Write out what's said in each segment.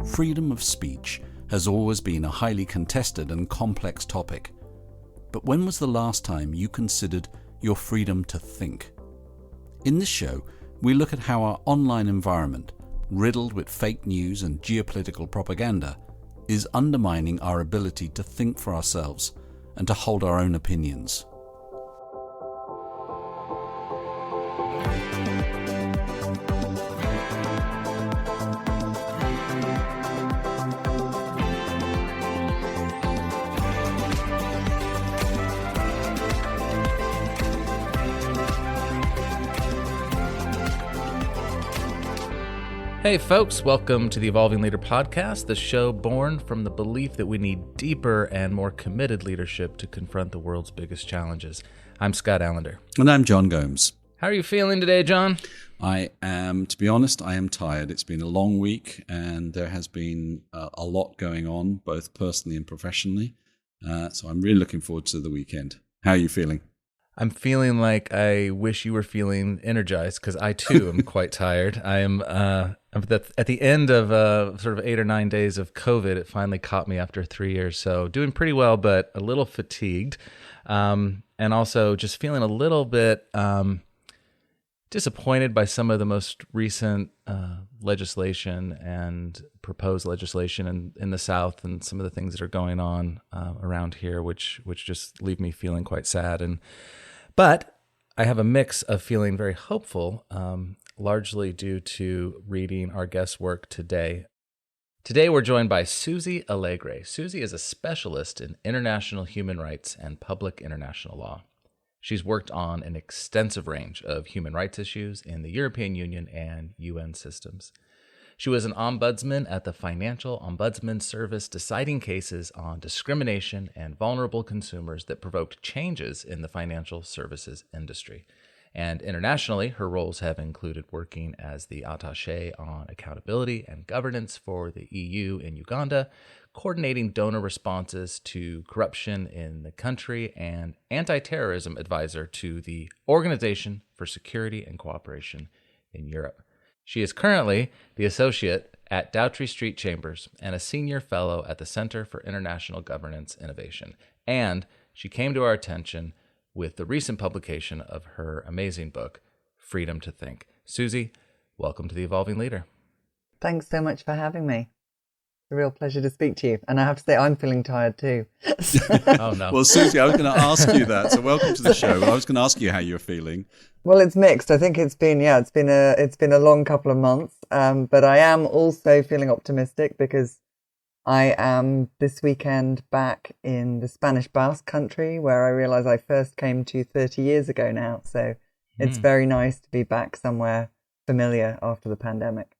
Freedom of speech has always been a highly contested and complex topic. But when was the last time you considered your freedom to think? In this show, we look at how our online environment, riddled with fake news and geopolitical propaganda, is undermining our ability to think for ourselves and to hold our own opinions. Hey folks, welcome to the Evolving Leader Podcast, the show born from the belief that we need deeper and more committed leadership to confront the world's biggest challenges. I'm Scott Allender. And I'm John Gomes. How are you feeling today, John? I am, to be honest, I am tired. It's been a long week and there has been a lot going on, both personally and professionally. So I'm really looking forward to the weekend. How are you feeling? I'm feeling like I wish you were feeling energized because I too am quite tired. I am at the end of sort of 8 or 9 days of COVID. It finally caught me after 3 years. So doing pretty well, but a little fatigued. And also just feeling a little bit disappointed by some of the most recent legislation and proposed legislation in the South and some of the things that are going on around here, which just leave me feeling quite sad. But I have a mix of feeling very hopeful, largely due to reading our guest's work today. Today, we're joined by Susie Alegre. Susie is a specialist in international human rights and public international law. She's worked on an extensive range of human rights issues in the European Union and UN systems. She was an ombudsman at the Financial Ombudsman Service, deciding cases on discrimination and vulnerable consumers that provoked changes in the financial services industry. And internationally, her roles have included working as the attaché on accountability and governance for the EU in Uganda, coordinating donor responses to corruption in the country, and anti-terrorism advisor to the Organization for Security and Cooperation in Europe. She is currently the associate at Doughtry Street Chambers and a senior fellow at the Center for International Governance Innovation. And she came to our attention with the recent publication of her amazing book, Freedom to Think. Susie, welcome to the Evolving Leader. Thanks so much for having me. It's a real pleasure to speak to you. And I have to say, I'm feeling tired too. Oh, no. Well, Susie, I was going to ask you that. So welcome to the show. I was going to ask you how you're feeling. Well, it's mixed. I think it's been a long couple of months. But I am also feeling optimistic because I am this weekend back in the Spanish Basque country where I realize I first came to 30 years ago now. So it's very nice to be back somewhere familiar after the pandemic.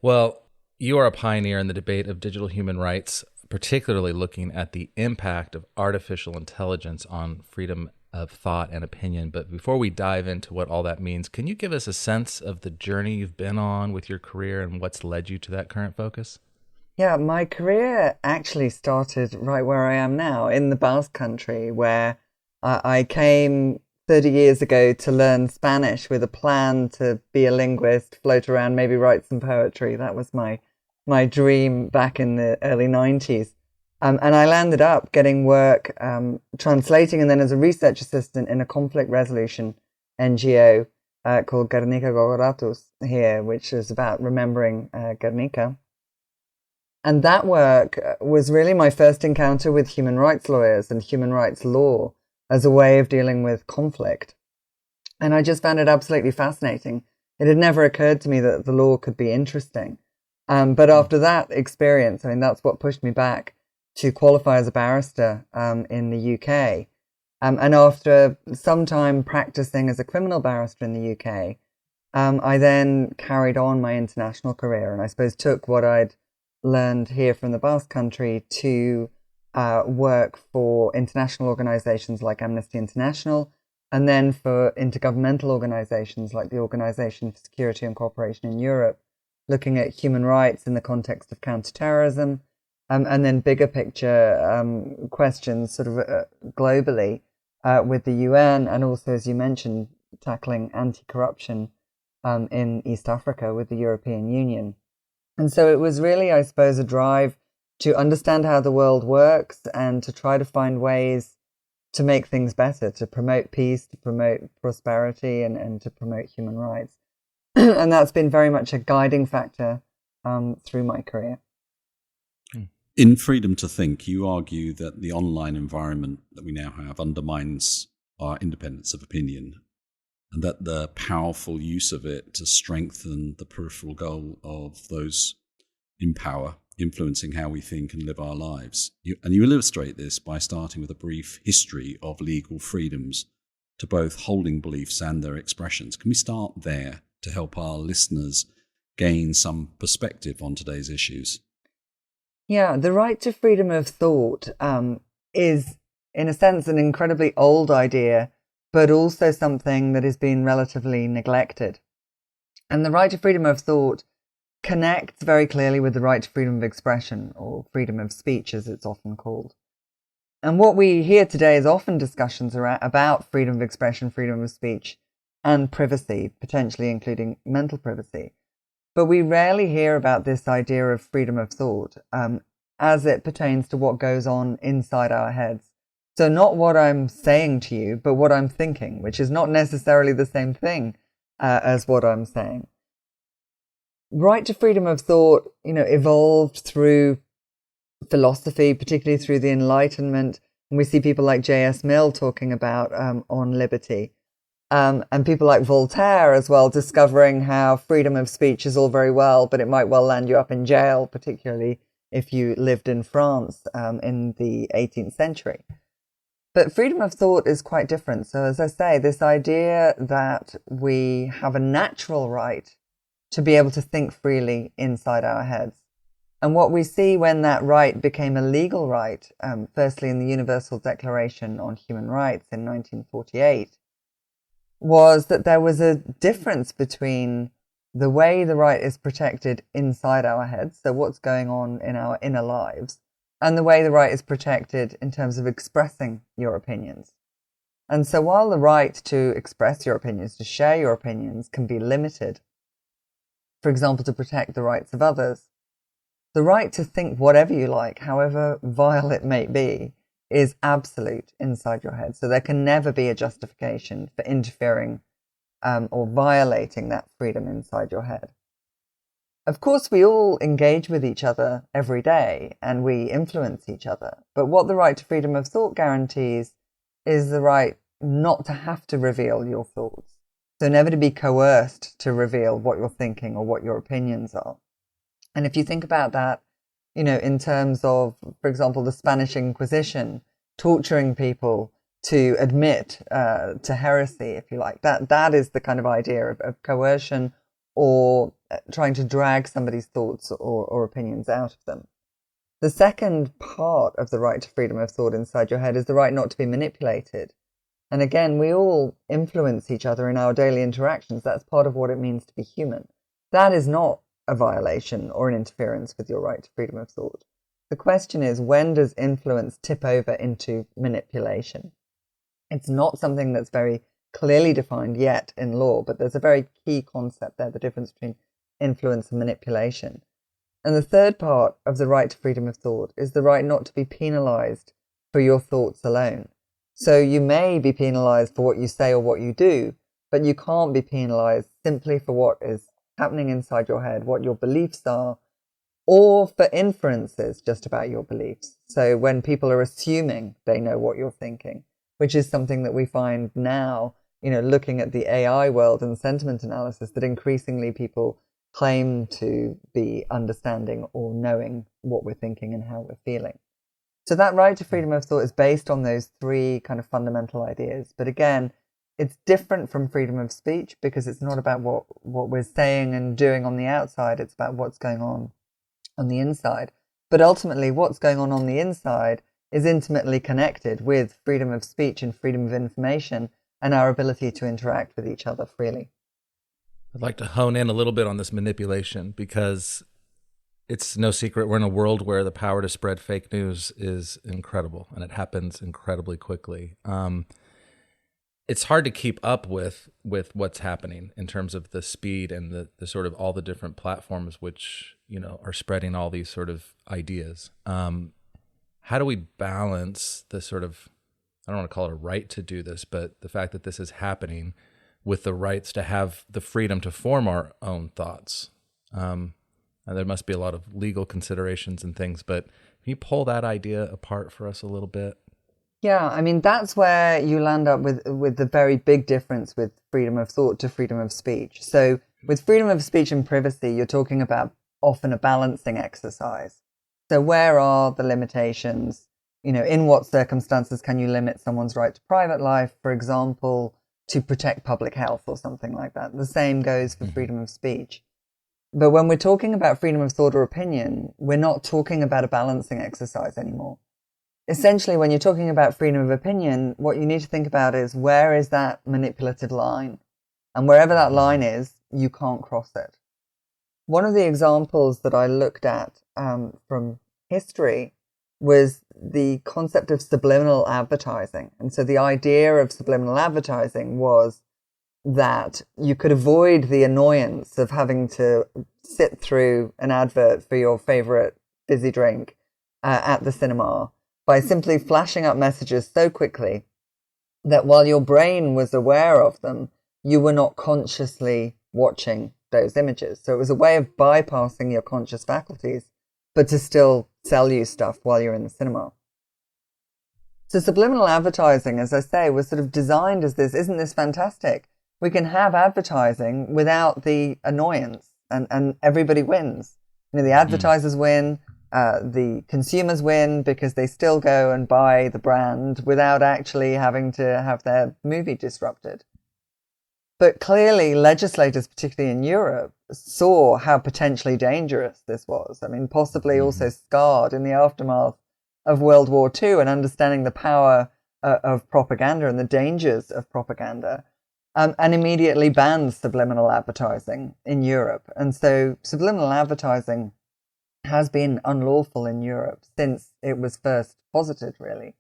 Well, you are a pioneer in the debate of digital human rights, particularly looking at the impact of artificial intelligence on freedom of thought and opinion. But before we dive into what all that means, can you give us a sense of the journey you've been on with your career and what's led you to that current focus? Yeah, my career actually started right where I am now, in the Basque country, where I came 30 years ago to learn Spanish with a plan to be a linguist, float around, maybe write some poetry. That was my dream back in the early 90s. And I landed up getting work translating and then as a research assistant in a conflict resolution NGO called Guernica Gogoratus here, which is about remembering Guernica. And that work was really my first encounter with human rights lawyers and human rights law as a way of dealing with conflict. And I just found it absolutely fascinating. It had never occurred to me that the law could be interesting. But after that experience, I mean, that's what pushed me back to qualify as a barrister in the UK. And after some time practicing as a criminal barrister in the UK, I then carried on my international career and I suppose took what I'd learned here from the Basque country to work for international organizations like Amnesty International and then for intergovernmental organizations like the Organization for Security and Cooperation in Europe, looking at human rights in the context of counterterrorism, and then bigger picture questions sort of globally with the UN, and also, as you mentioned, tackling anti-corruption in East Africa with the European Union. And so it was really, I suppose, a drive to understand how the world works and to try to find ways to make things better, to promote peace, to promote prosperity, and to promote human rights. And that's been very much a guiding factor through my career. In Freedom to Think, you argue that the online environment that we now have undermines our independence of opinion, and that the powerful use of it to strengthen the peripheral goal of those in power, influencing how we think and live our lives. You illustrate this by starting with a brief history of legal freedoms to both holding beliefs and their expressions. Can we start there to help our listeners gain some perspective on today's issues? Yeah, the right to freedom of thought is, in a sense, an incredibly old idea, but also something that has been relatively neglected. And the right to freedom of thought connects very clearly with the right to freedom of expression, or freedom of speech, as it's often called. And what we hear today is often discussions about freedom of expression, freedom of speech, and privacy, potentially including mental privacy. But we rarely hear about this idea of freedom of thought as it pertains to what goes on inside our heads. So not what I'm saying to you, but what I'm thinking, which is not necessarily the same thing as what I'm saying. Right to freedom of thought, evolved through philosophy, particularly through the Enlightenment. And we see people like J.S. Mill talking about on liberty. And people like Voltaire as well, discovering how freedom of speech is all very well, but it might well land you up in jail, particularly if you lived in France in the 18th century. But freedom of thought is quite different. So as I say, this idea that we have a natural right to be able to think freely inside our heads. And what we see when that right became a legal right, firstly in the Universal Declaration on Human Rights in 1948, was that there was a difference between the way the right is protected inside our heads, so what's going on in our inner lives, and the way the right is protected in terms of expressing your opinions. And so while the right to express your opinions, to share your opinions, can be limited, for example, to protect the rights of others, the right to think whatever you like, however vile it may be, is absolute inside your head. So there can never be a justification for interfering or violating that freedom inside your head. Of course, we all engage with each other every day and we influence each other. But what the right to freedom of thought guarantees is the right not to have to reveal your thoughts. So never to be coerced to reveal what you're thinking or what your opinions are. And if you think about that, in terms of, for example, the Spanish Inquisition, torturing people to admit to heresy, if you like, that is the kind of idea of coercion or trying to drag somebody's thoughts or opinions out of them. The second part of the right to freedom of thought inside your head is the right not to be manipulated. And again, we all influence each other in our daily interactions. That's part of what it means to be human. That is not a violation or an interference with your right to freedom of thought. The question is, when does influence tip over into manipulation? It's not something that's very clearly defined yet in law, but there's a very key concept there, the difference between influence and manipulation. And the third part of the right to freedom of thought is the right not to be penalized for your thoughts alone. So you may be penalized for what you say or what you do, but you can't be penalized simply for what is happening inside your head, what your beliefs are, or for inferences just about your beliefs. So when people are assuming they know what you're thinking, which is something that we find now, looking at the AI world and sentiment analysis, that increasingly people claim to be understanding or knowing what we're thinking and how we're feeling. So that right to freedom of thought is based on those three kind of fundamental ideas. But again, it's different from freedom of speech because it's not about what we're saying and doing on the outside. It's about what's going on the inside. But ultimately, what's going on the inside is intimately connected with freedom of speech and freedom of information and our ability to interact with each other freely. I'd like to hone in a little bit on this manipulation because it's no secret we're in a world where the power to spread fake news is incredible and it happens incredibly quickly. it's hard to keep up with what's happening in terms of the speed and the sort of all the different platforms which, are spreading all these sort of ideas. How do we balance the sort of, I don't want to call it a right to do this, but the fact that this is happening with the rights to have the freedom to form our own thoughts? And there must be a lot of legal considerations and things, but can you pull that idea apart for us a little bit? Yeah, I mean, that's where you land up with the very big difference with freedom of thought to freedom of speech. So with freedom of speech and privacy, you're talking about often a balancing exercise. So where are the limitations? In what circumstances can you limit someone's right to private life, for example, to protect public health or something like that? The same goes for freedom of speech. But when we're talking about freedom of thought or opinion, we're not talking about a balancing exercise anymore. Essentially, when you're talking about freedom of opinion, what you need to think about is, where is that manipulative line? And wherever that line is, you can't cross it. One of the examples that I looked at from history was the concept of subliminal advertising. And so the idea of subliminal advertising was that you could avoid the annoyance of having to sit through an advert for your favorite fizzy drink at the cinema by simply flashing up messages so quickly that while your brain was aware of them, you were not consciously watching those images. So it was a way of bypassing your conscious faculties, but to still sell you stuff while you're in the cinema. So subliminal advertising, as I say, was sort of designed as this, isn't this fantastic? We can have advertising without the annoyance, and everybody wins. The advertisers win, the consumers win, because they still go and buy the brand without actually having to have their movie disrupted. But clearly, legislators, particularly in Europe, saw how potentially dangerous this was. I mean, possibly also scarred in the aftermath of World War II and understanding the power of propaganda and the dangers of propaganda, and immediately banned subliminal advertising in Europe. And so subliminal advertising has been unlawful in Europe since it was first posited, really.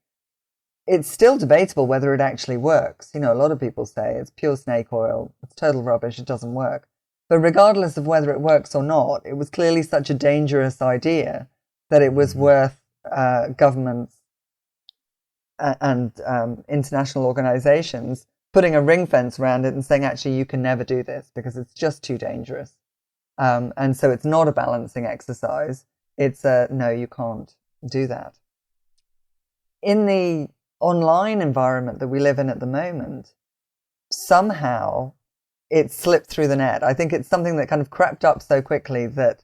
It's still debatable whether it actually works. A lot of people say it's pure snake oil, it's total rubbish, it doesn't work. But regardless of whether it works or not, it was clearly such a dangerous idea that it was worth governments and international organizations putting a ring fence around it and saying, actually, you can never do this because it's just too dangerous. And so it's not a balancing exercise. It's no, you can't do that. In the online environment that we live in at the moment, somehow it slipped through the net. I think it's something that kind of crept up so quickly that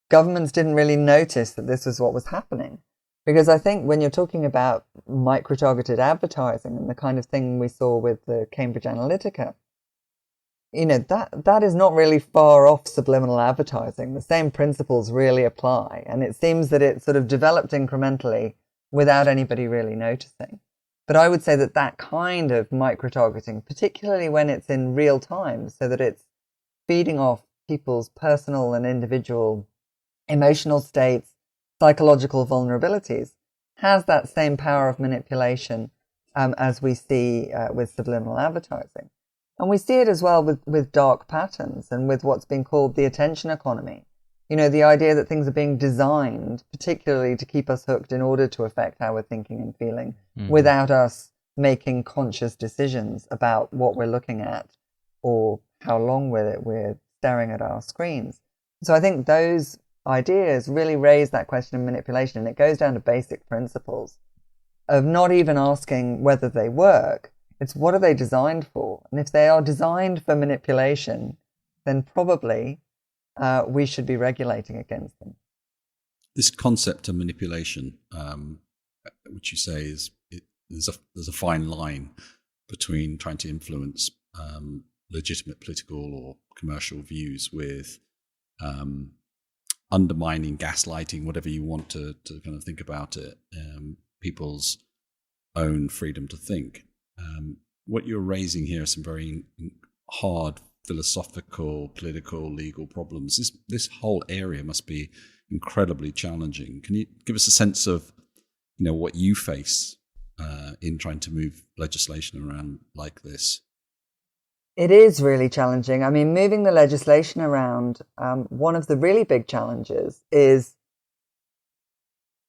governments didn't really notice that this was what was happening. Because I think when you're talking about micro-targeted advertising and the kind of thing we saw with the Cambridge Analytica, that is not really far off subliminal advertising. The same principles really apply. And it seems that it sort of developed incrementally without anybody really noticing. But I would say that kind of micro-targeting, particularly when it's in real time, so that it's feeding off people's personal and individual emotional states, psychological vulnerabilities, has that same power of manipulation as we see with subliminal advertising. And we see it as well with dark patterns and with what's being called the attention economy. The idea that things are being designed particularly to keep us hooked in order to affect how we're thinking and feeling without us making conscious decisions about what we're looking at or how long we're staring at our screens. So I think those ideas really raise that question of manipulation, and it goes down to basic principles of not even asking whether they work. It's what are they designed for? And if they are designed for manipulation, then probably we should be regulating against them. This concept of manipulation, which you say there's a fine line between trying to influence legitimate political or commercial views with undermining, gaslighting, whatever you want to kind of think about it, people's own freedom to think. What you're raising here are some very hard philosophical, political, legal problems. This whole area must be incredibly challenging. Can you give us a sense of, what you face in trying to move legislation around like this? It is really challenging. I mean, moving the legislation around, one of the really big challenges is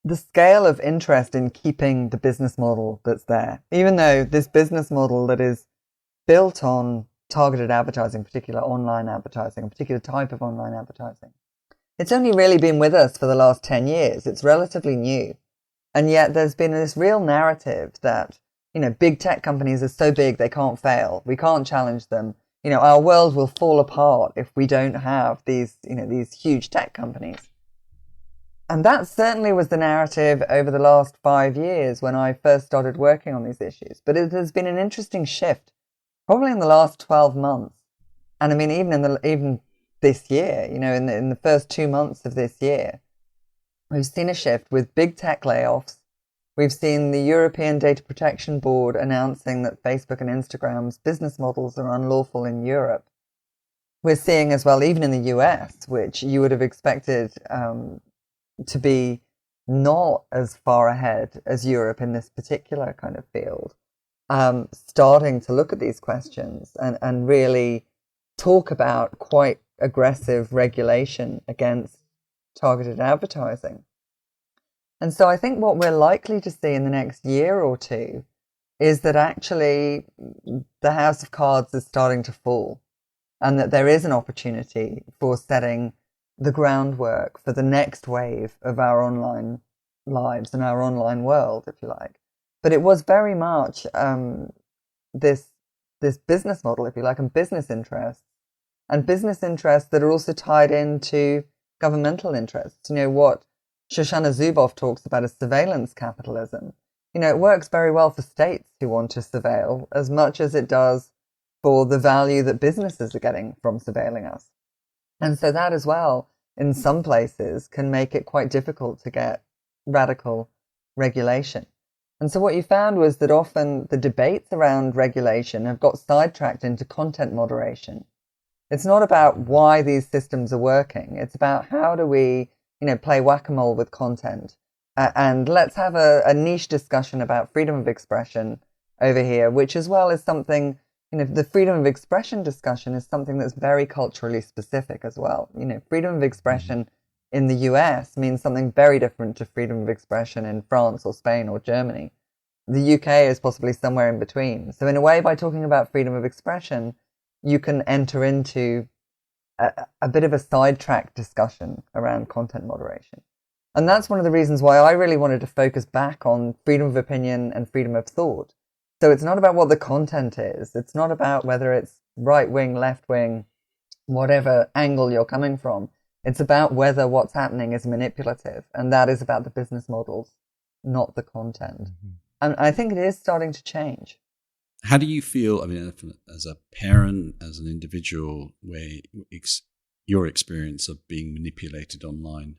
the scale of interest in keeping the business model that's there. Even though this business model that is built on targeted advertising, particular online advertising, a particular type of online advertising, it's only really been with us for the last 10 years. It's relatively new. And yet there's been this real narrative that, big tech companies are so big they can't fail. We can't challenge them. Our world will fall apart if we don't have these huge tech companies. And that certainly was the narrative over the last 5 years when I first started working on these issues. But it has been an interesting shift, probably in the last 12 months. And I mean, even this year, in the first 2 months of this year, we've seen a shift with big tech layoffs. We've seen the European Data Protection Board announcing that Facebook and Instagram's business models are unlawful in Europe. We're seeing as well, even in the US, which you would have expected to be not as far ahead as Europe in this particular kind of field, starting to look at these questions and really talk about quite aggressive regulation against targeted advertising. And so I think what we're likely to see in the next year or two is that actually the house of cards is starting to fall, and that there is an opportunity for setting the groundwork for the next wave of our online lives and our online world, if you like. But it was very much this business model, if you like, and business interests that are also tied into governmental interests. What Shoshana Zuboff talks about as surveillance capitalism. It works very well for states who want to surveil as much as it does for the value that businesses are getting from surveilling us. And so that as well, in some places, can make it quite difficult to get radical regulation. And so what you found was that often the debates around regulation have got sidetracked into content moderation. It's not about why these systems are working. It's about how do we, play whack-a-mole with content. And let's have a niche discussion about freedom of expression over here, which as well is something, the freedom of expression discussion is something that's very culturally specific as well. Freedom of expression in the US means something very different to freedom of expression in France or Spain or Germany. The UK is possibly somewhere in between. So in a way, by talking about freedom of expression, you can enter into a bit of a sidetrack discussion around content moderation. And that's one of the reasons why I really wanted to focus back on freedom of opinion and freedom of thought. So it's not about what the content is. It's not about whether it's right wing, left wing, whatever angle you're coming from. It's about whether what's happening is manipulative. And that is about the business models, not the content. Mm-hmm. And I think it is starting to change. How do you feel, as a parent, as an individual, where your experience of being manipulated online?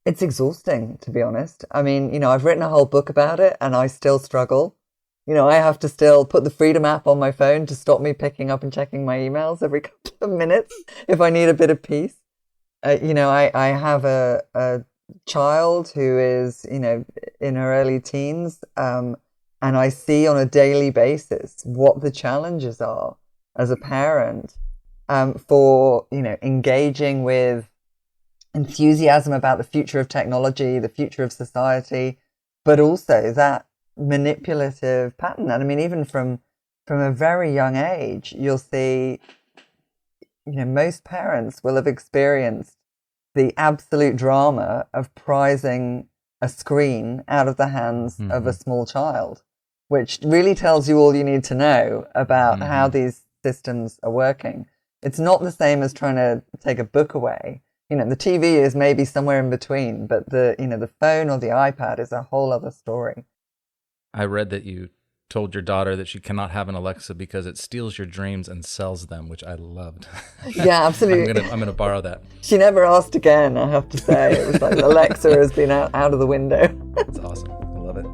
It's exhausting, to be honest. I've written a whole book about it and I still struggle. I have to still put the Freedom app on my phone to stop me picking up and checking my emails every couple of minutes if I need a bit of peace. I have a child who is, in her early teens, and I see on a daily basis what the challenges are as a parent for, engaging with enthusiasm about the future of technology, the future of society, but also that manipulative pattern. And even from a very young age, you'll see, most parents will have experienced the absolute drama of prizing a screen out of the hands of a small child, which really tells you all you need to know about how these systems are working. It's not the same as trying to take a book away. The TV is maybe somewhere in between, but the phone or the iPad is a whole other story. I read that you told your daughter that she cannot have an Alexa because it steals your dreams and sells them, which I loved. Yeah, absolutely. I'm gonna borrow that. She never asked again, I have to say. It was like Alexa has been out of the window. That's awesome. I love it.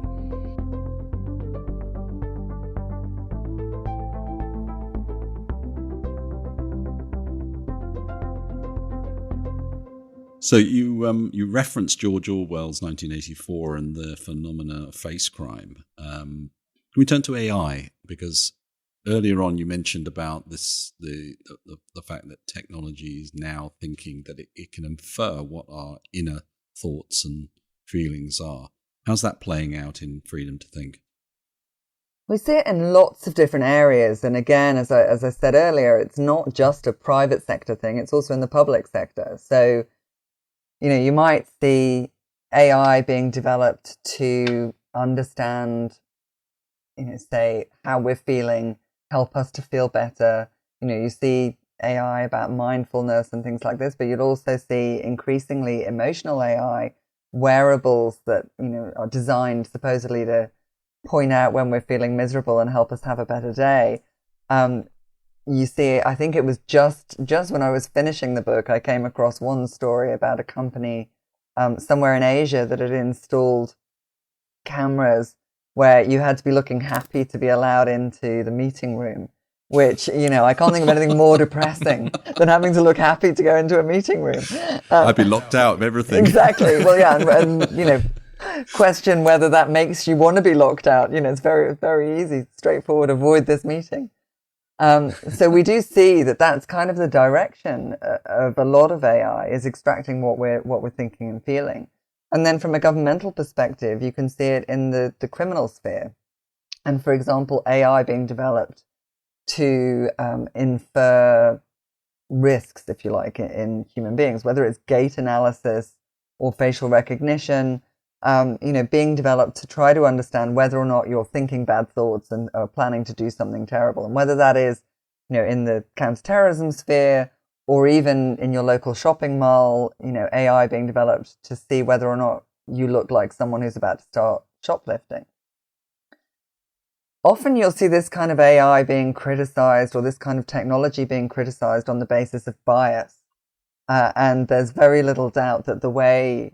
So you referenced George Orwell's 1984 and the phenomena of face crime. Can we turn to AI? Because earlier on you mentioned about this the fact that technology is now thinking that it can infer what our inner thoughts and feelings are. How's that playing out in freedom to think? We see it in lots of different areas. And again, as I said earlier, it's not just a private sector thing, it's also in the public sector. So, you might see AI being developed to understand, say how we're feeling, help us to feel better. You see AI about mindfulness and things like this, but you'd also see increasingly emotional AI, wearables that, are designed supposedly to point out when we're feeling miserable and help us have a better day. You see, I think it was just when I was finishing the book, I came across one story about a company somewhere in Asia that had installed cameras where you had to be looking happy to be allowed into the meeting room, which, I can't think of anything more depressing than having to look happy to go into a meeting room. I'd be locked out of everything. Exactly. Well, yeah, and question whether that makes you want to be locked out. It's very, very easy, straightforward, avoid this meeting. So we do see that that's kind of the direction of a lot of AI, is extracting what we're thinking and feeling. And then from a governmental perspective, you can see it in the criminal sphere. And for example, AI being developed to infer risks, if you like, in human beings, whether it's gait analysis or facial recognition, being developed to try to understand whether or not you're thinking bad thoughts and are planning to do something terrible. And whether that is, in the counterterrorism sphere or even in your local shopping mall, AI being developed to see whether or not you look like someone who's about to start shoplifting. Often you'll see this kind of AI being criticized, or this kind of technology being criticized on the basis of bias. And there's very little doubt that the way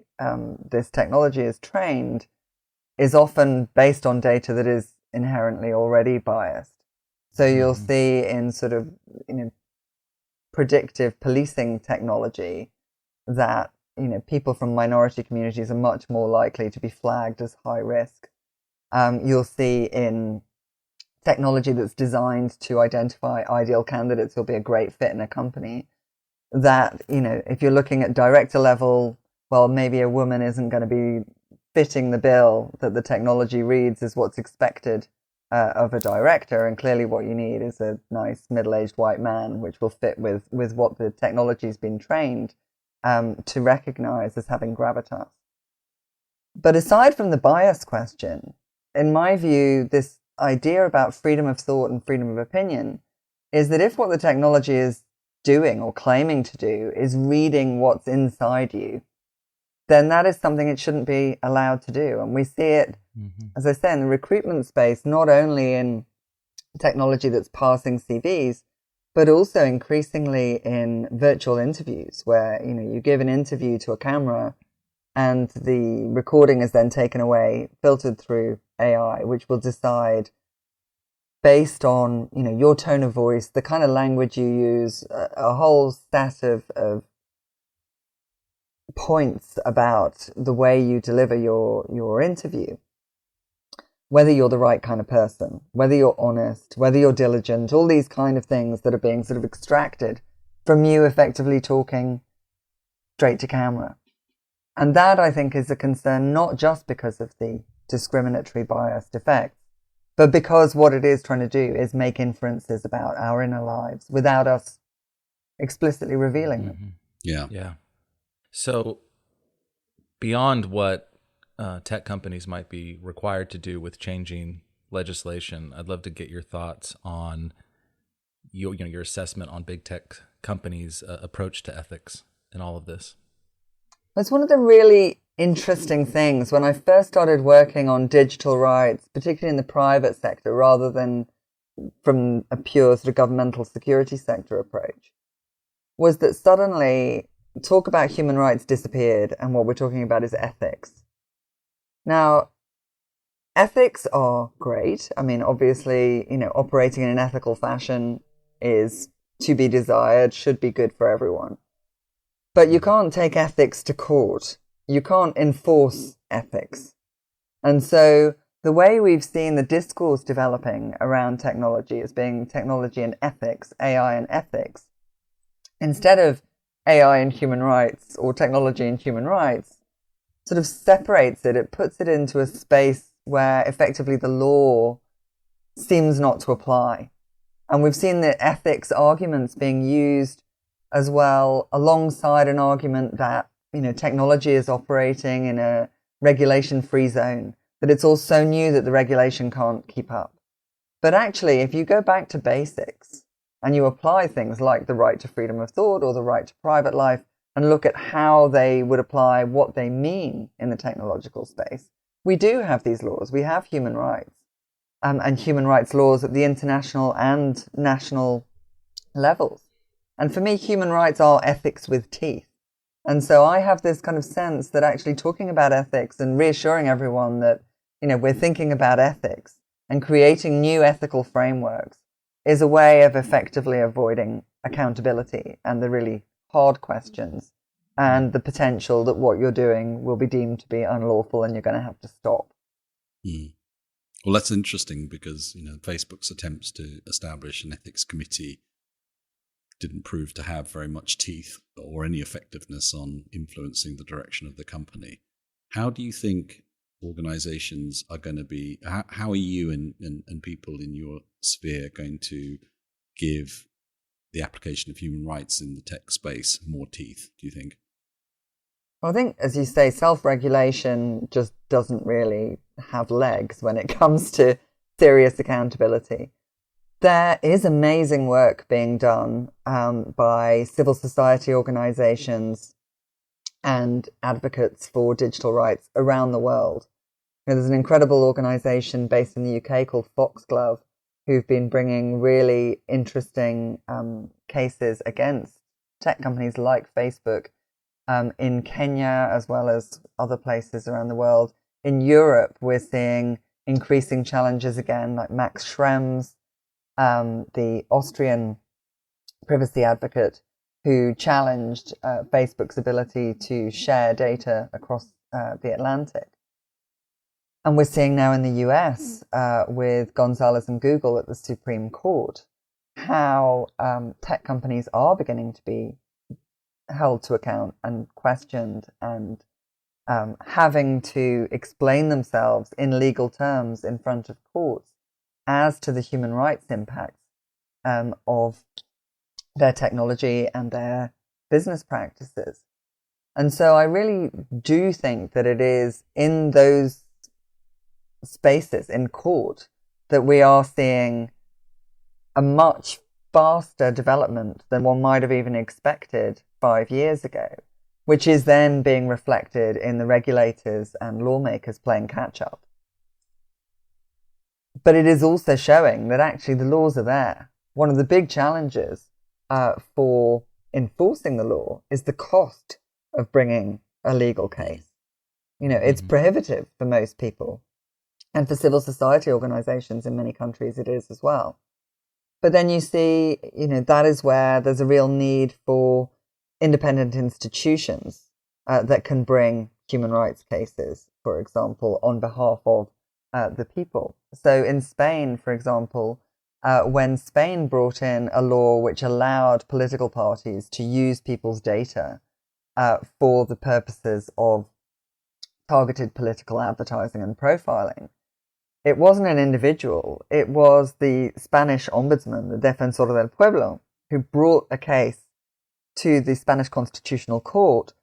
this technology is trained is often based on data that is inherently already biased. So you'll see in sort of, predictive policing technology that, people from minority communities are much more likely to be flagged as high risk. You'll see in technology that's designed to identify ideal candidates who'll be a great fit in a company, that, if you're looking at director level, well, maybe a woman isn't going to be fitting the bill that the technology reads as what's expected of a director. And clearly what you need is a nice middle-aged white man, which will fit with what the technology's been trained to recognize as having gravitas. But aside from the bias question, in my view, this idea about freedom of thought and freedom of opinion is that if what the technology is doing or claiming to do is reading what's inside you, then that is something it shouldn't be allowed to do. And we see it, as I say, in the recruitment space, not only in technology that's passing CVs, but also increasingly in virtual interviews where, you give an interview to a camera and the recording is then taken away, filtered through AI, which will decide based on, your tone of voice, the kind of language you use, a whole set of points about the way you deliver your interview. Whether you're the right kind of person, whether you're honest, whether you're diligent, all these kind of things that are being sort of extracted from you effectively talking straight to camera. And that, I think, is a concern, not just because of the discriminatory biased effects, but because what it is trying to do is make inferences about our inner lives without us explicitly revealing them. Yeah. So beyond what tech companies might be required to do with changing legislation, I'd love to get your thoughts on your assessment on big tech companies' approach to ethics in all of this. It's one of the really interesting things when I first started working on digital rights, particularly in the private sector, rather than from a pure sort of governmental security sector approach, was that suddenly talk about human rights disappeared and what we're talking about is ethics. Now, ethics are great. I mean, obviously, operating in an ethical fashion is to be desired, should be good for everyone. But you can't take ethics to court. You can't enforce ethics. And so the way we've seen the discourse developing around technology as being technology and ethics, AI and ethics, instead of AI and human rights or technology and human rights, sort of separates it. It puts it into a space where effectively the law seems not to apply. And we've seen the ethics arguments being used as well alongside an argument that, technology is operating in a regulation-free zone, that it's all so new that the regulation can't keep up. But actually, if you go back to basics and you apply things like the right to freedom of thought or the right to private life and look at how they would apply, what they mean in the technological space, we do have these laws. We have human rights and human rights laws at the international and national levels. And for me, human rights are ethics with teeth. And so I have this kind of sense that actually talking about ethics and reassuring everyone that, we're thinking about ethics and creating new ethical frameworks is a way of effectively avoiding accountability and the really hard questions and the potential that what you're doing will be deemed to be unlawful and you're going to have to stop. Mm. Well, that's interesting because, Facebook's attempts to establish an ethics committee didn't prove to have very much teeth or any effectiveness on influencing the direction of the company. How do you think organizations are going to be, how are you and people in your sphere going to give the application of human rights in the tech space more teeth, do you think? Well, I think, as you say, self-regulation just doesn't really have legs when it comes to serious accountability. There is amazing work being done by civil society organizations and advocates for digital rights around the world. There's an incredible organization based in the UK called Foxglove who've been bringing really interesting cases against tech companies like Facebook in Kenya as well as other places around the world. In Europe, we're seeing increasing challenges again, like Max Schrems, the Austrian privacy advocate who challenged Facebook's ability to share data across the Atlantic. And we're seeing now in the US with Gonzalez and Google at the Supreme Court how tech companies are beginning to be held to account and questioned and having to explain themselves in legal terms in front of courts as to the human rights impacts of their technology and their business practices. And so I really do think that it is in those spaces in court that we are seeing a much faster development than one might have even expected 5 years ago, which is then being reflected in the regulators and lawmakers playing catch up. But it is also showing that actually the laws are there. One of the big challenges for enforcing the law is the cost of bringing a legal case. It's prohibitive for most people. And for civil society organizations in many countries, it is as well. But then you see, that is where there's a real need for independent institutions that can bring human rights cases, for example, on behalf of the people. So in Spain, for example, when Spain brought in a law which allowed political parties to use people's data for the purposes of targeted political advertising and profiling, it wasn't an individual. It was the Spanish ombudsman, the Defensor del Pueblo, who brought a case to the Spanish Constitutional Court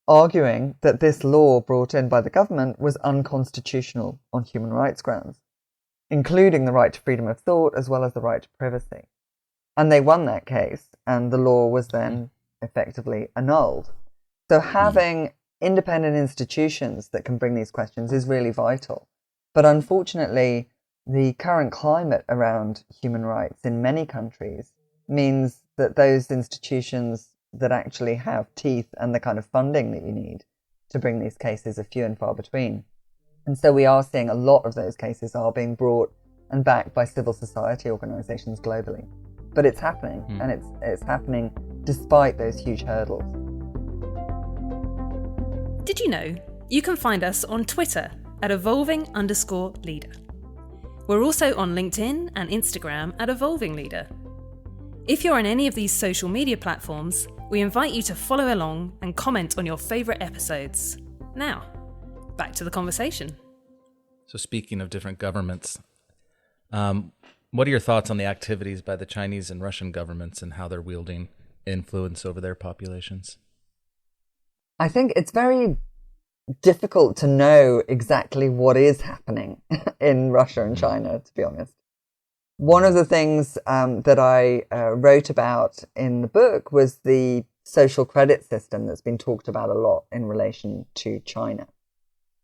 arguing that this law brought in by the government was unconstitutional on human rights grounds, including the right to freedom of thought as well as the right to privacy. And they won that case, and the law was then effectively annulled. So having independent institutions that can bring these questions is really vital. But unfortunately, the current climate around human rights in many countries means that those institutions that actually have teeth and the kind of funding that you need to bring these cases are few and far between. And so we are seeing a lot of those cases are being brought and backed by civil society organizations globally. But it's happening, and it's happening despite those huge hurdles. Did you know you can find us on Twitter at evolving_leader. We're also on LinkedIn and Instagram at Evolving Leader. If you're on any of these social media platforms, we invite you to follow along and comment on your favourite episodes. Now, back to the conversation. So speaking of different governments, what are your thoughts on the activities by the Chinese and Russian governments and how they're wielding influence over their populations? I think it's very difficult to know exactly what is happening in Russia and China, to be honest. One of the things that I wrote about in the book was the social credit system that's been talked about a lot in relation to China.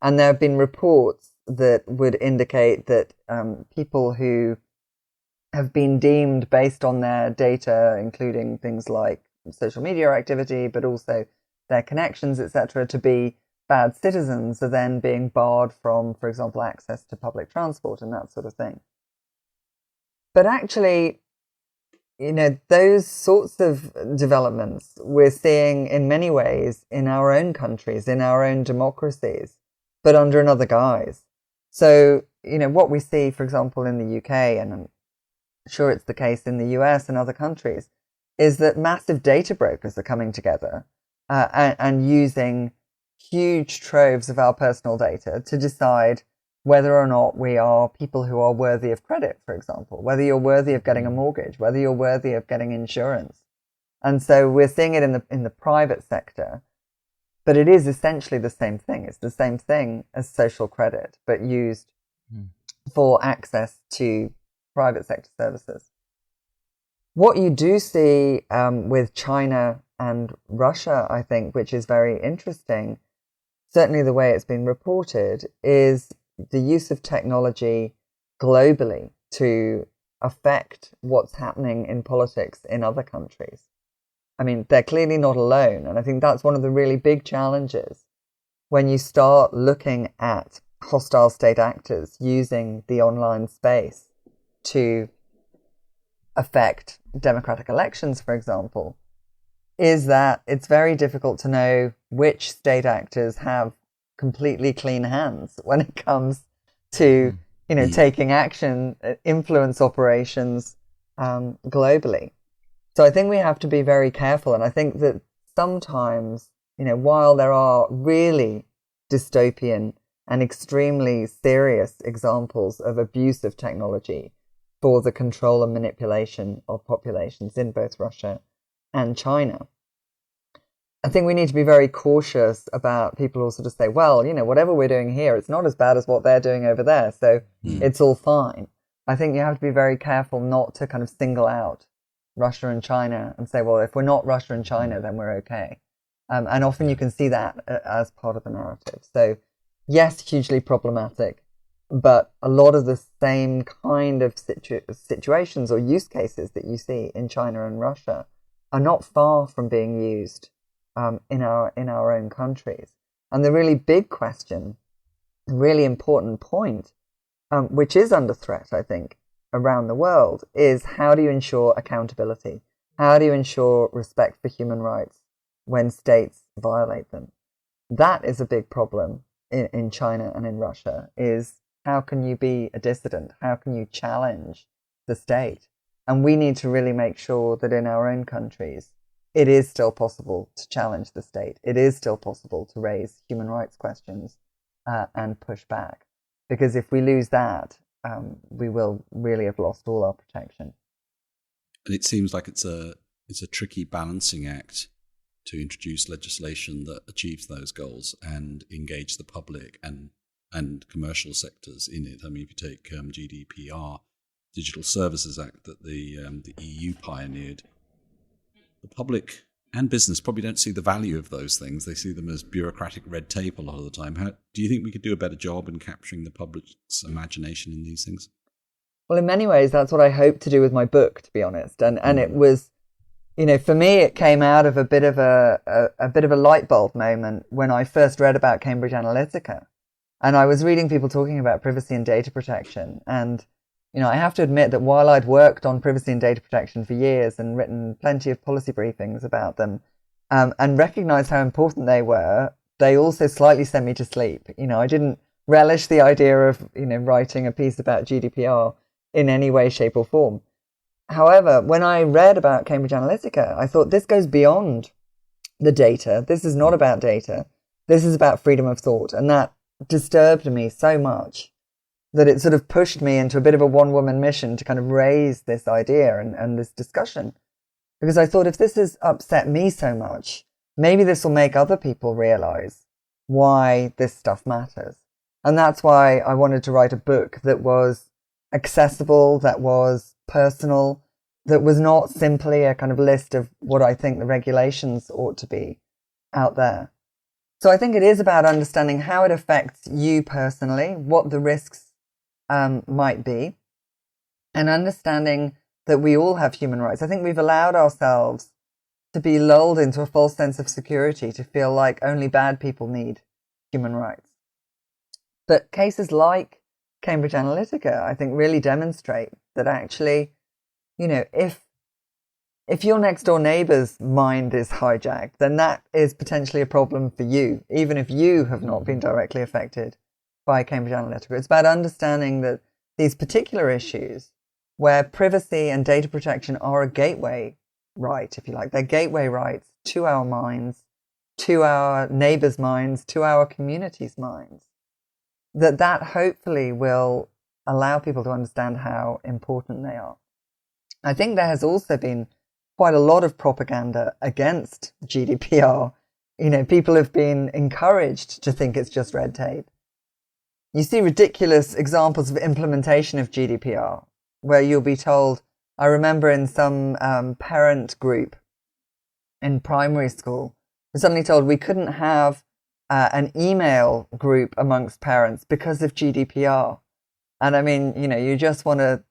And there have been reports that would indicate that people who have been deemed based on their data, including things like social media activity, but also their connections, etc., to be bad citizens, are then being barred from, for example, access to public transport and that sort of thing. But actually, those sorts of developments we're seeing in many ways in our own countries, in our own democracies, but under another guise. So, what we see, for example, in the UK, and I'm sure it's the case in the US and other countries, is that massive data brokers are coming together and using huge troves of our personal data to decide whether or not we are people who are worthy of credit, for example, whether you're worthy of getting a mortgage, whether you're worthy of getting insurance. And so we're seeing it in the private sector, but it is essentially the same thing. It's the same thing as social credit, but used for access to private sector services. What you do see with China and Russia, I think, which is very interesting, certainly the way it's been reported, is the use of technology globally to affect what's happening in politics in other countries. I mean, they're clearly not alone. And I think that's one of the really big challenges when you start looking at hostile state actors using the online space to affect democratic elections, for example, is that it's very difficult to know which state actors have completely clean hands when it comes to, taking action, influence operations globally. So I think we have to be very careful. And I think that sometimes, while there are really dystopian and extremely serious examples of abuse of technology for the control and manipulation of populations in both Russia and China, I think we need to be very cautious about people who sort of say, well, whatever we're doing here, it's not as bad as what they're doing over there, so it's all fine. I think you have to be very careful not to kind of single out Russia and China and say, well, if we're not Russia and China, then we're okay. And often you can see that as part of the narrative. So yes, hugely problematic, but a lot of the same kind of situations or use cases that you see in China and Russia are not far from being used in our own countries. And the really big question, the really important point, which is under threat, I think, around the world, is how do you ensure accountability? How do you ensure respect for human rights when states violate them? That is a big problem in China and in Russia, is how can you be a dissident? How can you challenge the state? And we need to really make sure that in our own countries, it is still possible to challenge the state. It is still possible to raise human rights questions and push back. Because if we lose that, we will really have lost all our protection. And it seems like it's a tricky balancing act to introduce legislation that achieves those goals and engage the public and commercial sectors in it. I mean, if you take GDPR, Digital Services Act, that the EU pioneered, the public and business probably don't see the value of those things. They see them as bureaucratic red tape a lot of the time. Do you think we could do a better job in capturing the public's imagination in these things? Well, in many ways, that's what I hope to do with my book, to be honest. And it was, for me, it came out of a bit of a light bulb moment when I first read about Cambridge Analytica. And I was reading people talking about privacy and data protection. And I have to admit that while I'd worked on privacy and data protection for years and written plenty of policy briefings about them and recognized how important they were, they also slightly sent me to sleep. I didn't relish the idea of, writing a piece about GDPR in any way, shape or form. However, when I read about Cambridge Analytica, I thought this goes beyond the data. This is not about data. This is about freedom of thought. And that disturbed me so much that it sort of pushed me into a bit of a one-woman mission to kind of raise this idea and this discussion. Because I thought, if this has upset me so much, maybe this will make other people realize why this stuff matters. And that's why I wanted to write a book that was accessible, that was personal, that was not simply a kind of list of what I think the regulations ought to be out there. So I think it is about understanding how it affects you personally, what the risks might be, and understanding that we all have human rights. I think we've allowed ourselves to be lulled into a false sense of security, to feel like only bad people need human rights. But cases like Cambridge Analytica, I think, really demonstrate that actually, if your next door neighbour's mind is hijacked, then that is potentially a problem for you, even if you have not been directly affected by Cambridge Analytica. It's about understanding that these particular issues, where privacy and data protection are a gateway right, if you like, they're gateway rights to our minds, to our neighbours' minds, to our communities' minds, that hopefully will allow people to understand how important they are. I think there has also been quite a lot of propaganda against GDPR. People have been encouraged to think it's just red tape. You see ridiculous examples of implementation of GDPR, where you'll be told, I remember in some parent group in primary school, we're suddenly told we couldn't have an email group amongst parents because of GDPR. And I mean, you just want to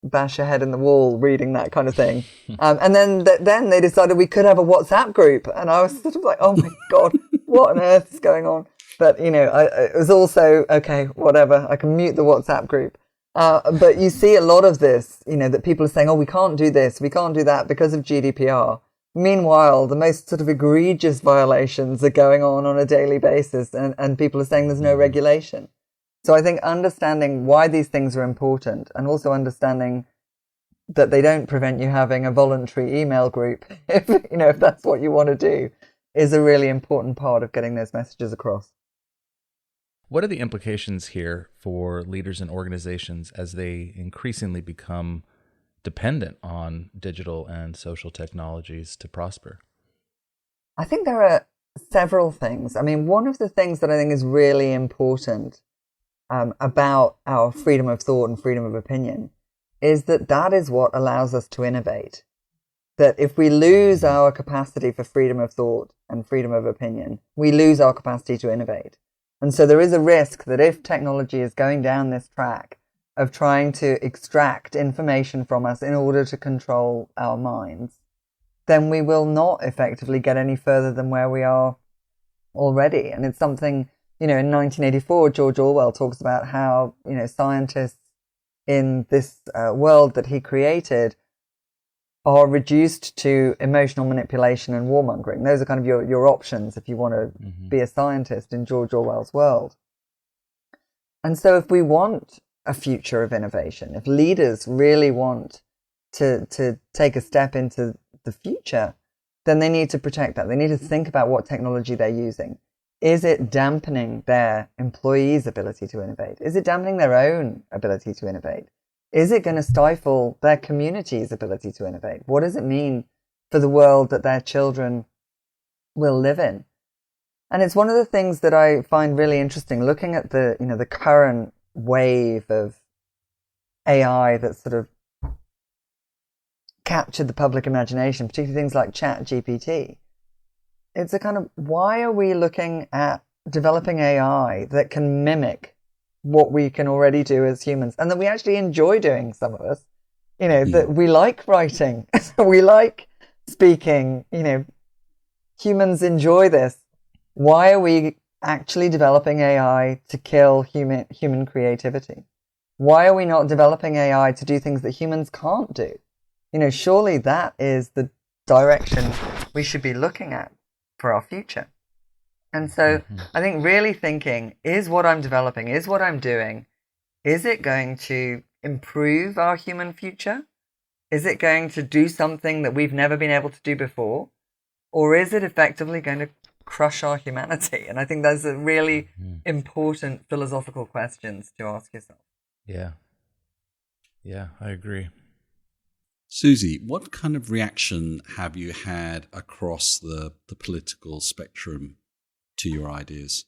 bash your head in the wall reading that kind of thing. And then they decided we could have a WhatsApp group. And I was sort of like, oh my God, what on earth is going on? But, it was also, okay, whatever, I can mute the WhatsApp group. But you see a lot of this, that people are saying, oh, we can't do this, we can't do that because of GDPR. Meanwhile, the most sort of egregious violations are going on a daily basis, and people are saying there's no regulation. So I think understanding why these things are important, and also understanding that they don't prevent you having a voluntary email group, if that's what you want to do, is a really important part of getting those messages across. What are the implications here for leaders and organizations as they increasingly become dependent on digital and social technologies to prosper? I think there are several things. I mean, one of the things that I think is really important about our freedom of thought and freedom of opinion is that is what allows us to innovate. That if we lose our capacity for freedom of thought and freedom of opinion, we lose our capacity to innovate. And so there is a risk that if technology is going down this track of trying to extract information from us in order to control our minds, then we will not effectively get any further than where we are already. And it's something, in 1984, George Orwell talks about how, scientists in this world that he created are reduced to emotional manipulation and warmongering. Those are kind of your options if you want to be a scientist in George Orwell's world. And so if we want a future of innovation, if leaders really want to take a step into the future, then they need to protect that. They need to think about what technology they're using. Is it dampening their employees' ability to innovate? Is it dampening their own ability to innovate? Is it going to stifle their community's ability to innovate? What does it mean for the world that their children will live in? And it's one of the things that I find really interesting, looking at the current wave of AI that's sort of captured the public imagination, particularly things like ChatGPT. It's a kind of, why are we looking at developing AI that can mimic what we can already do as humans, and that we actually enjoy doing, some of us, that we like writing, we like speaking, humans enjoy this. Why are we actually developing AI to kill human creativity? Why are we not developing AI to do things that humans can't do? Surely that is the direction we should be looking at for our future. And so I think really thinking, is what I'm developing, is what I'm doing, is it going to improve our human future? Is it going to do something that we've never been able to do before? Or is it effectively going to crush our humanity? And I think those are really important philosophical questions to ask yourself. Yeah. Yeah, I agree. Susie, what kind of reaction have you had across the political spectrum to your ideas?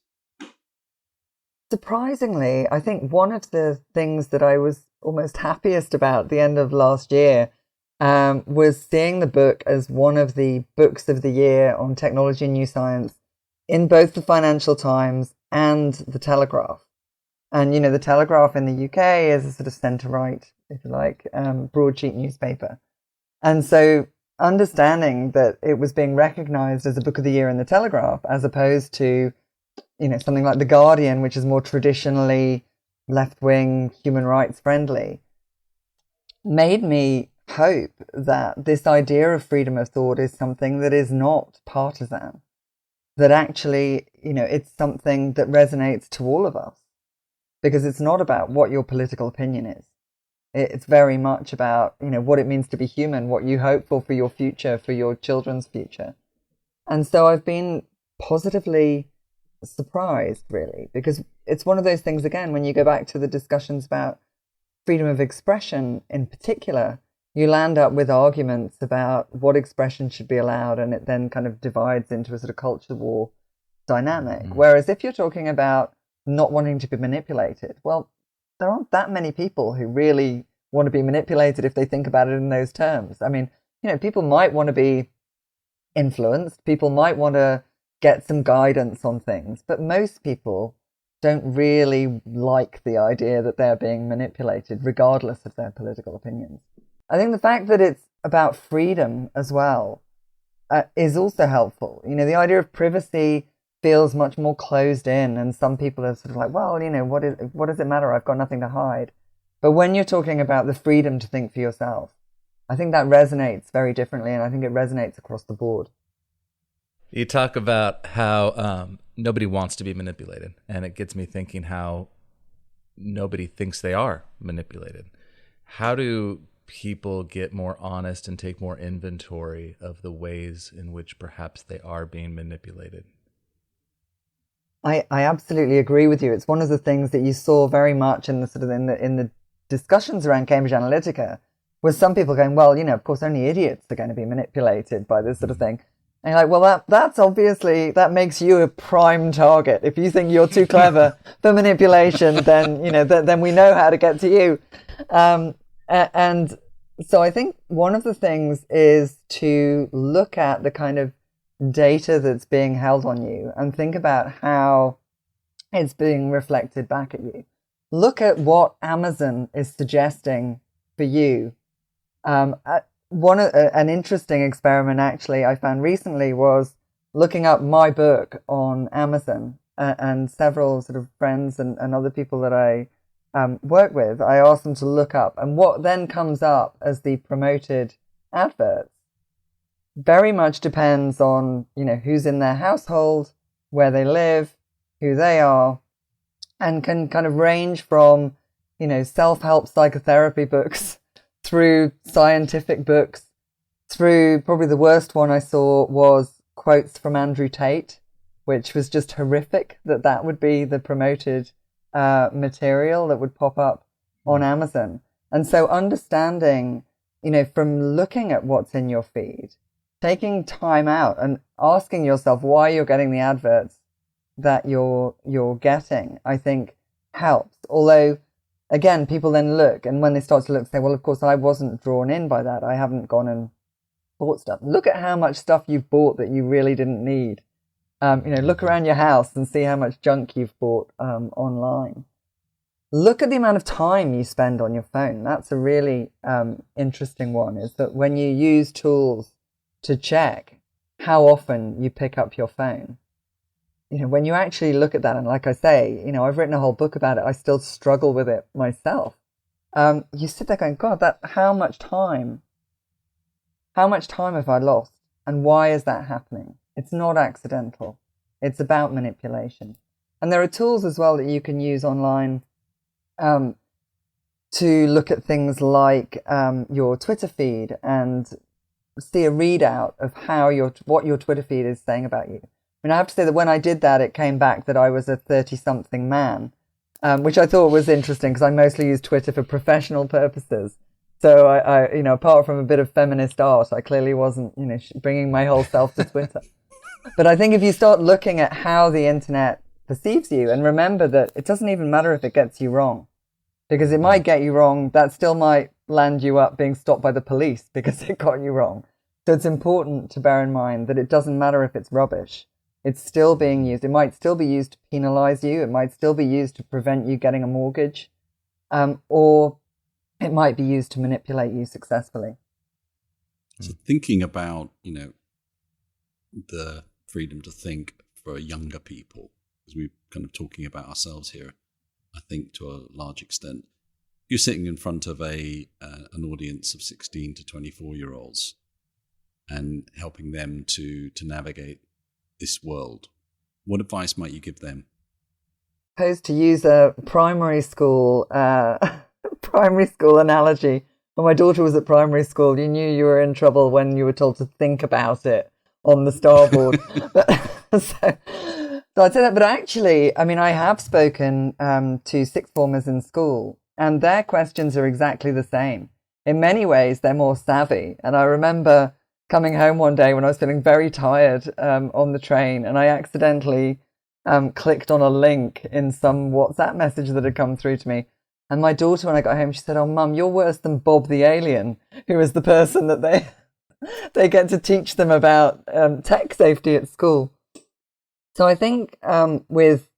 Surprisingly, I think one of the things that I was almost happiest about at the end of last year was seeing the book as one of the books of the year on technology and new science in both the Financial Times and the Telegraph. And, you know, the Telegraph in the UK is a sort of centre-right, if you like, broadsheet newspaper. And so understanding that it was being recognised as a book of the year in the Telegraph, as opposed to, you know, something like The Guardian, which is more traditionally left-wing, human rights friendly, made me hope that this idea of freedom of thought is something that is not partisan, that actually, you know, it's something that resonates to all of us, because it's not about what your political opinion is. It's very much about, you know, what it means to be human, what you hope for your future, for your children's future. And so I've been positively surprised, really, because it's one of those things, again, when you go back to the discussions about freedom of expression in particular, you land up with arguments about what expression should be allowed, and it then kind of divides into a sort of culture war dynamic. Whereas if you're talking about not wanting to be manipulated, well, there aren't that many people who really want to be manipulated if they think about it in those terms. I mean, you know, people might want to be influenced, people might want to get some guidance on things, but most people don't really like the idea that they're being manipulated, regardless of their political opinions. I think the fact that it's about freedom as well is also helpful. You know, the idea of privacy feels much more closed in, and some people are sort of like, well, you know, what does it matter? I've got nothing to hide. But when you're talking about the freedom to think for yourself, I think that resonates very differently, and I think it resonates across the board. You talk about how nobody wants to be manipulated, and it gets me thinking how nobody thinks they are manipulated. How do people get more honest and take more inventory of the ways in which perhaps they are being manipulated? I absolutely agree with you. It's one of the things that you saw very much in the sort of in the discussions around Cambridge Analytica, was some people going, well, you know, of course only idiots are going to be manipulated by this sort of thing. And you're like, well, that's obviously, that makes you a prime target. If you think you're too clever for manipulation, then, you know, then we know how to get to you. And so I think one of the things is to look at the kind of data that's being held on you and think about how it's being reflected back at you. Look at what Amazon is suggesting for you. An interesting experiment actually I found recently was looking up my book on Amazon, and several sort of friends and other people that I work with, I asked them to look up, and what then comes up as the promoted adverts very much depends on, you know, who's in their household, where they live, who they are, and can kind of range from, you know, self-help psychotherapy books through scientific books, through probably the worst one I saw was quotes from Andrew Tate, which was just horrific that would be the promoted material that would pop up on Amazon. And so understanding, you know, from looking at what's in your feed, taking time out and asking yourself why you're getting the adverts that you're getting, I think helps. Although, again, people then look, and when they start to look, say, well, of course, I wasn't drawn in by that. I haven't gone and bought stuff. Look at how much stuff you've bought that you really didn't need. You know, look around your house and see how much junk you've bought online. Look at the amount of time you spend on your phone. That's a really interesting one, is that when you use tools to check how often you pick up your phone, you know, when you actually look at that, and like I say, you know, I've written a whole book about it, I still struggle with it myself. You sit there going, God, how much time have I lost? And why is that happening? It's not accidental. It's about manipulation. And there are tools as well that you can use online to look at things like your Twitter feed and see a readout of what your Twitter feed is saying about you. I mean, I have to say that when I did that, it came back that I was a 30-something man, which I thought was interesting because I mostly use Twitter for professional purposes. So I apart from a bit of feminist art, I clearly wasn't, bringing my whole self to Twitter. But I think if you start looking at how the internet perceives you, and remember that it doesn't even matter if it gets you wrong, because it might get you wrong, that still might land you up being stopped by the police because it got you wrong. So it's important to bear in mind that it doesn't matter if it's rubbish. It's still being used. It might still be used to penalize you. It might still be used to prevent you getting a mortgage, or it might be used to manipulate you successfully. So thinking about, the freedom to think for younger people, because we're kind of talking about ourselves here, I think to a large extent, you're sitting in front of an audience of 16 to 24-year-olds and helping them to navigate this world. What advice might you give them? I suppose to use a primary school analogy, when my daughter was at primary school, you knew you were in trouble when you were told to think about it on the starboard. So I'd say that, but actually, I mean, I have spoken to sixth formers in school, and their questions are exactly the same. In many ways, they're more savvy. And I remember coming home one day when I was feeling very tired on the train, and I accidentally clicked on a link in some WhatsApp message that had come through to me. And my daughter, when I got home, she said, "Oh, Mum, you're worse than Bob the alien," who is the person that they get to teach them about tech safety at school. So I think with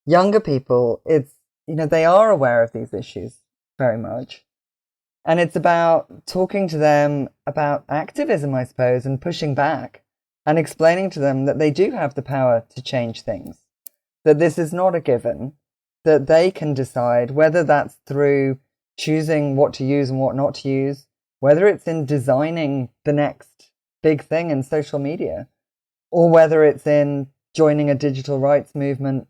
younger people, it's, they are aware of these issues very much. And it's about talking to them about activism, I suppose, and pushing back and explaining to them that they do have the power to change things, that this is not a given, that they can decide whether that's through choosing what to use and what not to use, whether it's in designing the next big thing in social media, or whether it's in joining a digital rights movement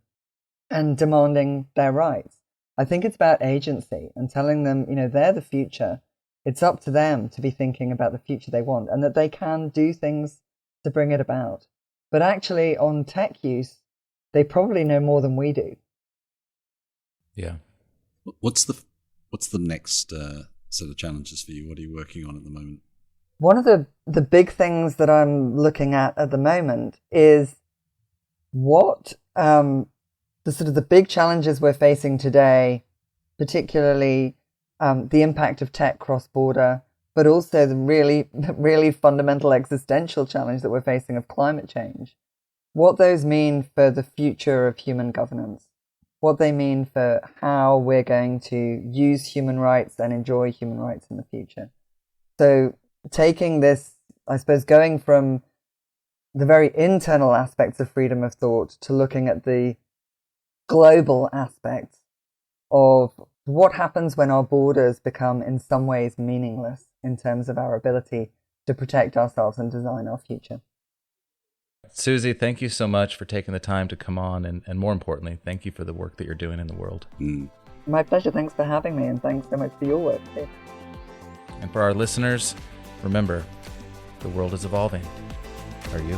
and demanding their rights. I think it's about agency and telling them, they're the future. It's up to them to be thinking about the future they want and that they can do things to bring it about. But actually, on tech use, they probably know more than we do. Yeah. What's the next set of challenges for you? What are you working on at the moment? One of the big things that I'm looking at the moment is what the big challenges we're facing today, particularly the impact of tech cross-border, but also the really fundamental existential challenge that we're facing of climate change. What those mean for the future of human governance, what they mean for how we're going to use human rights and enjoy human rights in the future. So taking this, I suppose, going from the very internal aspects of freedom of thought to looking at the global aspects of what happens when our borders become in some ways meaningless in terms of our ability to protect ourselves and design our future. Susie, thank you so much for taking the time to come on, and more importantly, thank you for the work that you're doing in the world. My pleasure. Thanks for having me, and thanks so much for your work too. And for our listeners, remember, the world is evolving. Are you?